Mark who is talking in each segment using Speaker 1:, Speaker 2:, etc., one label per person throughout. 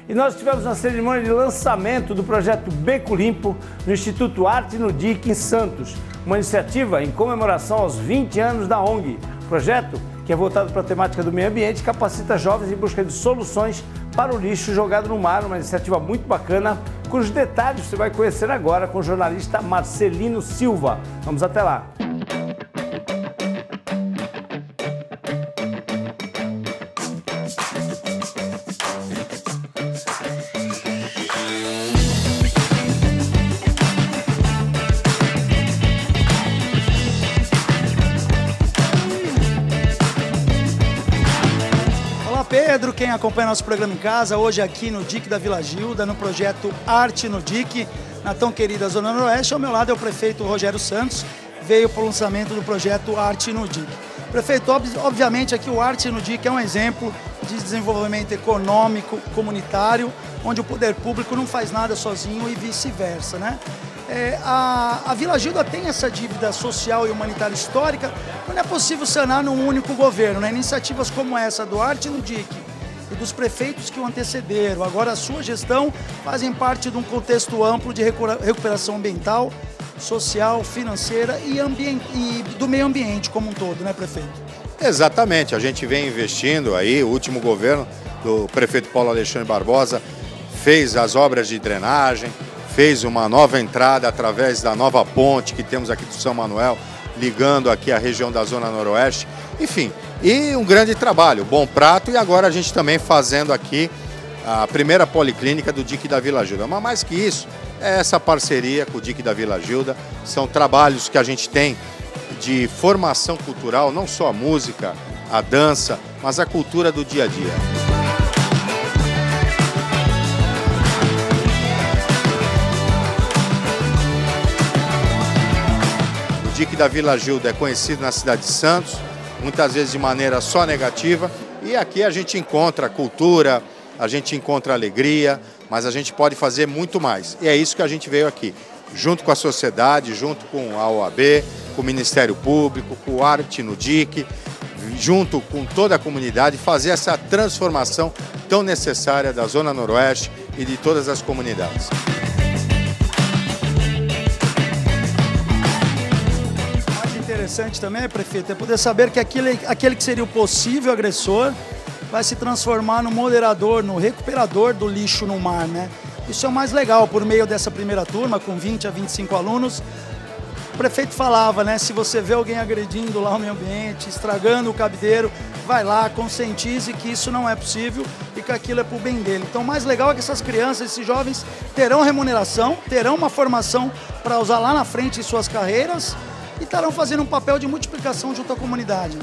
Speaker 1: E nós tivemos uma cerimônia de lançamento do projeto Beco Limpo no Instituto Arte no DIC em Santos, uma iniciativa em comemoração aos 20 anos da ONG. O projeto, que é voltado para a temática do meio ambiente, capacita jovens em busca de soluções para o lixo jogado no mar, uma iniciativa muito bacana, cujos detalhes você vai conhecer agora com o jornalista Marcelino Silva. Vamos até lá.
Speaker 2: Pedro, quem acompanha nosso programa em casa, hoje aqui no DIC da Vila Gilda, no projeto Arte no DIC, na tão querida Zona Noroeste. Ao meu lado é o prefeito Rogério Santos, veio para o lançamento do projeto Arte no DIC. Prefeito, obviamente aqui o Arte no DIC é um exemplo de desenvolvimento econômico, comunitário, onde o poder público não faz nada sozinho e vice-versa, né? A Vila Gilda tem essa dívida social e humanitária histórica, não é possível sanar num único governo, né? Iniciativas como essa do Arte no DIC e dos prefeitos que o antecederam, agora a sua gestão, fazem parte de um contexto amplo de recuperação ambiental, social, financeira e do meio ambiente como um todo, né, prefeito?
Speaker 3: Exatamente, a gente vem investindo aí, o último governo do prefeito Paulo Alexandre Barbosa fez as obras de drenagem, fez uma nova entrada através da nova ponte que temos aqui do São Manuel, ligando aqui a região da Zona Noroeste, enfim, e um grande trabalho, bom prato, e agora a gente também fazendo aqui a primeira policlínica do DIC da Vila Gilda. Mas mais que isso, é essa parceria com o DIC da Vila Gilda, são trabalhos que a gente tem de formação cultural, não só a música, a dança, mas a cultura do dia a dia. O DIC da Vila Gilda é conhecido na cidade de Santos, muitas vezes de maneira só negativa, e aqui a gente encontra cultura, a gente encontra alegria, mas a gente pode fazer muito mais. E é isso que a gente veio aqui, junto com a sociedade, junto com a OAB, com o Ministério Público, com o Arte no DIC, junto com toda a comunidade, fazer essa transformação tão necessária da Zona Noroeste e de todas as comunidades.
Speaker 2: Interessante também, prefeito, é poder saber que aquele que seria o possível agressor vai se transformar no moderador, no recuperador do lixo no mar, né? Isso é o mais legal, por meio dessa primeira turma, com 20 a 25 alunos. O prefeito falava, né? Se você vê alguém agredindo lá o meio ambiente, estragando o cabideiro, vai lá, conscientize que isso não é possível e que aquilo é para o bem dele. Então o mais legal é que essas crianças, esses jovens, terão remuneração, terão uma formação para usar lá na frente em suas carreiras, e estarão fazendo um papel de multiplicação junto à comunidade.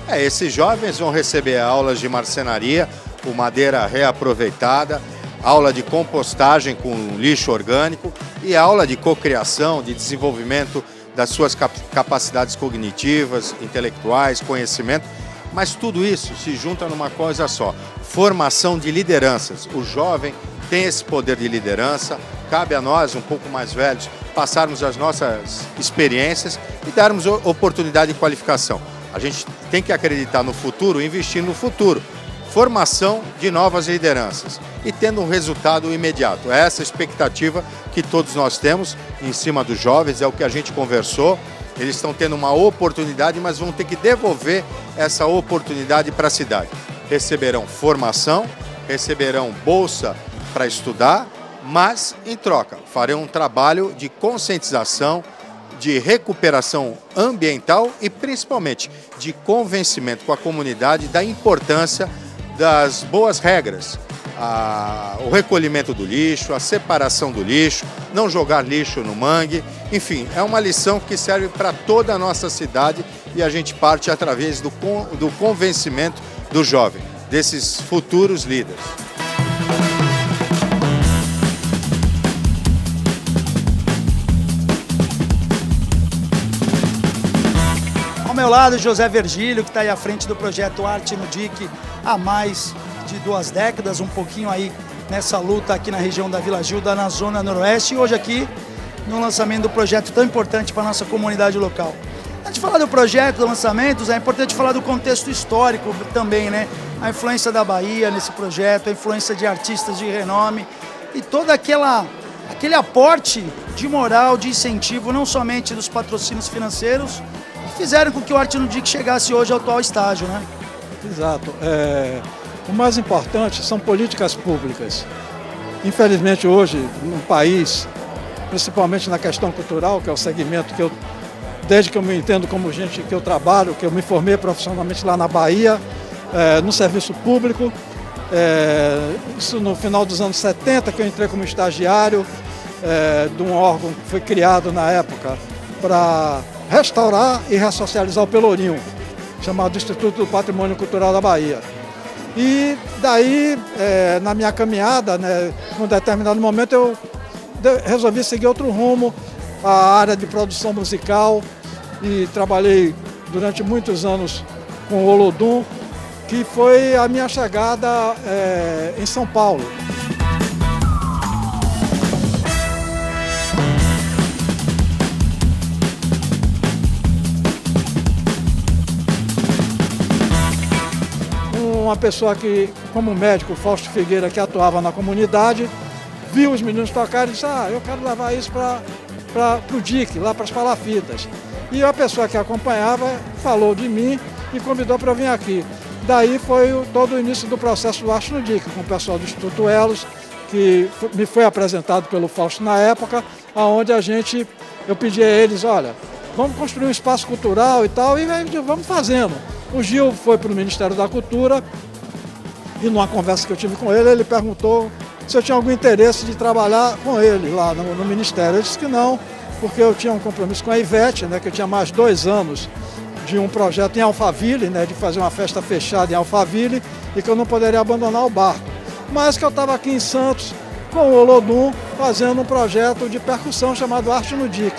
Speaker 3: Esses jovens vão receber aulas de marcenaria com madeira reaproveitada, aula de compostagem com lixo orgânico e aula de cocriação, de desenvolvimento das suas capacidades cognitivas, intelectuais, conhecimento, mas tudo isso se junta numa coisa só, formação de lideranças. O jovem tem esse poder de liderança, cabe a nós, um pouco mais velhos, passarmos as nossas experiências e darmos oportunidade de qualificação. A gente tem que acreditar no futuro, investir no futuro. Formação de novas lideranças e tendo um resultado imediato. É essa expectativa que todos nós temos em cima dos jovens, é o que a gente conversou. Eles estão tendo uma oportunidade, mas vão ter que devolver essa oportunidade para a cidade. Receberão formação, receberão bolsa para estudar, mas, em troca, farei um trabalho de conscientização, de recuperação ambiental e, principalmente, de convencimento com a comunidade da importância das boas regras. O recolhimento do lixo, a separação do lixo, não jogar lixo no mangue, enfim, é uma lição que serve para toda a nossa cidade e a gente parte através do convencimento do jovem, desses futuros líderes.
Speaker 2: Ao meu lado, José Virgílio, que está aí à frente do projeto Arte no DIC há mais de 2 décadas, um pouquinho aí nessa luta aqui na região da Vila Gilda, na Zona Noroeste, e hoje aqui no lançamento do projeto tão importante para a nossa comunidade local. Antes de falar do projeto, do lançamento, é importante falar do contexto histórico também, né? A influência da Bahia nesse projeto, a influência de artistas de renome e todo aquele aporte de moral, de incentivo, não somente dos patrocínios financeiros, que fizeram com que o Arte no DIC chegasse hoje ao atual estágio, né?
Speaker 4: Exato. O mais importante são políticas públicas. Infelizmente hoje, no país, principalmente na questão cultural, que é o segmento que eu, desde que eu me entendo como gente que eu trabalho, que eu me formei profissionalmente lá na Bahia, no serviço público, isso no final dos anos 70, que eu entrei como estagiário de um órgão que foi criado na época para restaurar e ressocializar o Pelourinho, chamado Instituto do Patrimônio Cultural da Bahia. E daí, na minha caminhada, né, em um determinado momento, eu resolvi seguir outro rumo, a área de produção musical, e trabalhei durante muitos anos com o Olodum, que foi a minha chegada em São Paulo. Uma pessoa que, como médico, o Fausto Figueira, que atuava na comunidade, viu os meninos tocarem e disse: eu quero levar isso para o DIC, lá para as palafitas. E a pessoa que acompanhava falou de mim e convidou para eu vir aqui. Daí foi todo o início do processo do Arte no DIC, com o pessoal do Instituto Elos, que me foi apresentado pelo Fausto na época, onde eu pedi a eles: olha, vamos construir um espaço cultural e tal, e vamos fazendo. O Gil foi para o Ministério da Cultura e numa conversa que eu tive com ele, ele perguntou se eu tinha algum interesse de trabalhar com ele lá no Ministério. Eu disse que não, porque eu tinha um compromisso com a Ivete, né, que eu tinha mais 2 anos de um projeto em Alphaville, né, de fazer uma festa fechada em Alphaville, e que eu não poderia abandonar o barco. Mas que eu estava aqui em Santos com o Olodum fazendo um projeto de percussão chamado Arte no DIC.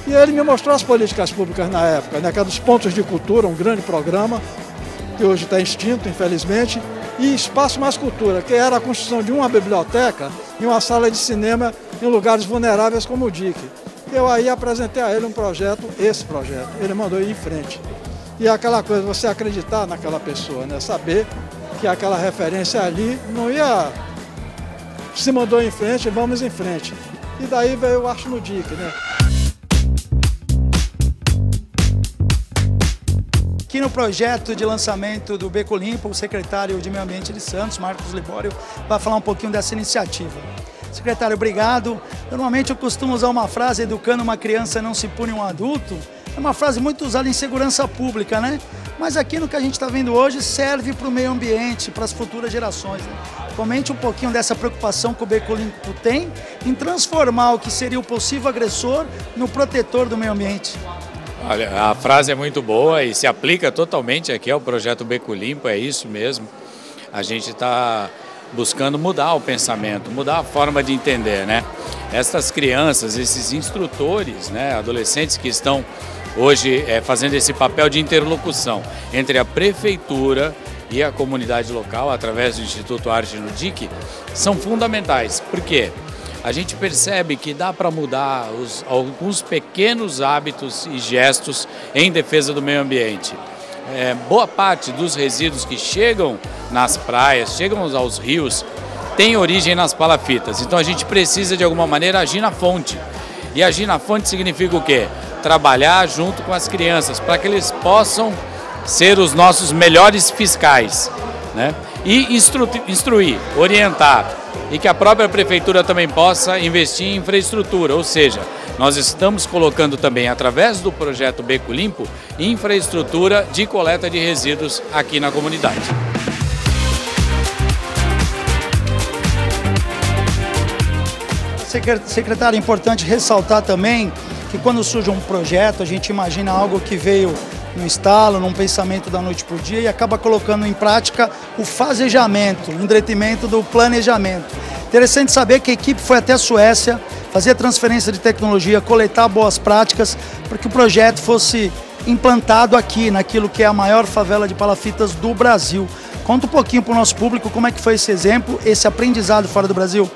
Speaker 4: E ele me mostrou as políticas públicas na época, né, que era dos Pontos de Cultura, um grande programa, que hoje está extinto, infelizmente, e Espaço Mais Cultura, que era a construção de uma biblioteca e uma sala de cinema em lugares vulneráveis como o DIC. Eu aí apresentei a ele um projeto, esse projeto, ele mandou ir em frente. E aquela coisa, você acreditar naquela pessoa, né, saber que aquela referência ali não ia... Se mandou em frente, vamos em frente. E daí veio o Arte no DIC, né?
Speaker 2: Aqui no projeto de lançamento do Beco Limpo, o secretário de Meio Ambiente de Santos, Marcos Libório, vai falar um pouquinho dessa iniciativa. Secretário, obrigado. Normalmente eu costumo usar uma frase: educando uma criança não se pune um adulto. É uma frase muito usada em segurança pública, né? Mas aqui no que a gente está vendo hoje serve para o meio ambiente, para as futuras gerações, né? Comente um pouquinho dessa preocupação que o Beco Limpo tem em transformar o que seria o possível agressor no protetor do meio ambiente.
Speaker 5: Olha, a frase é muito boa e se aplica totalmente aqui ao projeto Beco Limpo, é isso mesmo. A gente está buscando mudar o pensamento, mudar a forma de entender, né? Essas crianças, esses instrutores, né, adolescentes que estão hoje fazendo esse papel de interlocução entre a prefeitura e a comunidade local, através do Instituto Arte no DIC, são fundamentais. Por quê? A gente percebe que dá para mudar alguns pequenos hábitos e gestos em defesa do meio ambiente. Boa parte dos resíduos que chegam nas praias, chegam aos rios, tem origem nas palafitas. Então a gente precisa de alguma maneira agir na fonte. E agir na fonte significa o quê? Trabalhar junto com as crianças, para que eles possam ser os nossos melhores fiscais, né? E instruir, orientar, e que a própria prefeitura também possa investir em infraestrutura, ou seja, nós estamos colocando também, através do projeto Beco Limpo, infraestrutura de coleta de resíduos aqui na comunidade.
Speaker 2: Secretário, é importante ressaltar também que quando surge um projeto, a gente imagina algo que veio no estalo, num pensamento da noite por dia, e acaba colocando em prática o fazejamento, o endireitamento do planejamento. Interessante saber que a equipe foi até a Suécia, fazer a transferência de tecnologia, coletar boas práticas, para que o projeto fosse implantado aqui, naquilo que é a maior favela de palafitas do Brasil. Conta um pouquinho para o nosso público como é que foi esse exemplo, esse aprendizado fora do Brasil.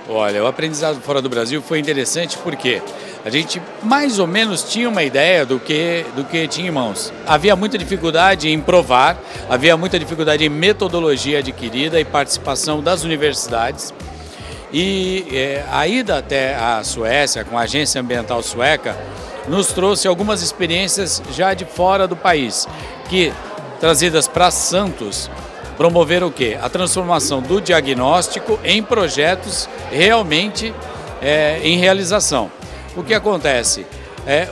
Speaker 5: Olha, o aprendizado fora do Brasil foi interessante porque a gente mais ou menos tinha uma ideia do que tinha em mãos. Havia muita dificuldade em provar, havia muita dificuldade em metodologia adquirida e participação das universidades. E a ida até a Suécia, com a Agência Ambiental Sueca, nos trouxe algumas experiências já de fora do país, que, trazidas para Santos, promoveram o quê? A transformação do diagnóstico em projetos realmente em realização. O que acontece?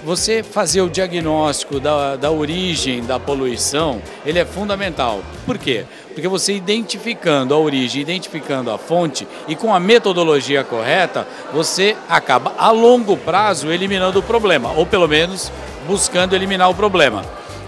Speaker 5: Você fazer o diagnóstico da origem da poluição, ele é fundamental. Por quê? Porque você identificando a origem, identificando a fonte e com a metodologia correta, você acaba a longo prazo eliminando o problema, ou pelo menos buscando eliminar o problema.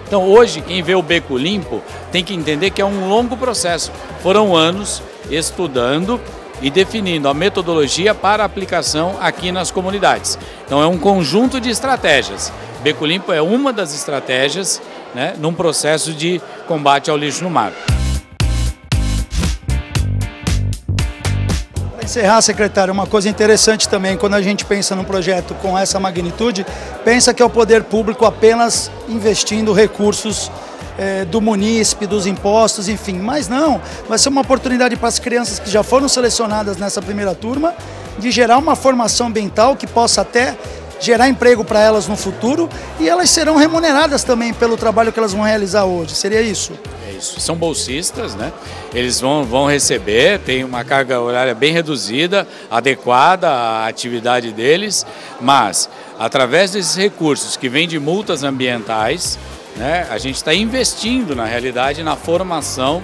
Speaker 5: Então hoje quem vê o Beco Limpo tem que entender que é um longo processo. Foram anos estudando e definindo a metodologia para aplicação aqui nas comunidades. Então é um conjunto de estratégias. Beco Limpo é uma das estratégias, né, num processo de combate ao lixo no mar.
Speaker 2: Para encerrar, secretário, uma coisa interessante também, quando a gente pensa num projeto com essa magnitude, pensa que é o poder público apenas investindo recursos do munícipe, dos impostos, enfim. Mas não, vai ser uma oportunidade para as crianças que já foram selecionadas nessa primeira turma de gerar uma formação ambiental que possa até gerar emprego para elas no futuro, e elas serão remuneradas também pelo trabalho que elas vão realizar hoje. Seria isso?
Speaker 5: É isso. São bolsistas, né? Eles vão receber, tem uma carga horária bem reduzida, adequada à atividade deles, mas através desses recursos que vêm de multas ambientais, né, a gente está investindo, na realidade, na formação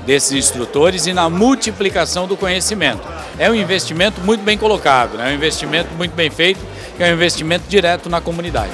Speaker 5: desses instrutores e na multiplicação do conhecimento. É um investimento muito bem colocado, né? É um investimento muito bem feito, que é um investimento direto na comunidade.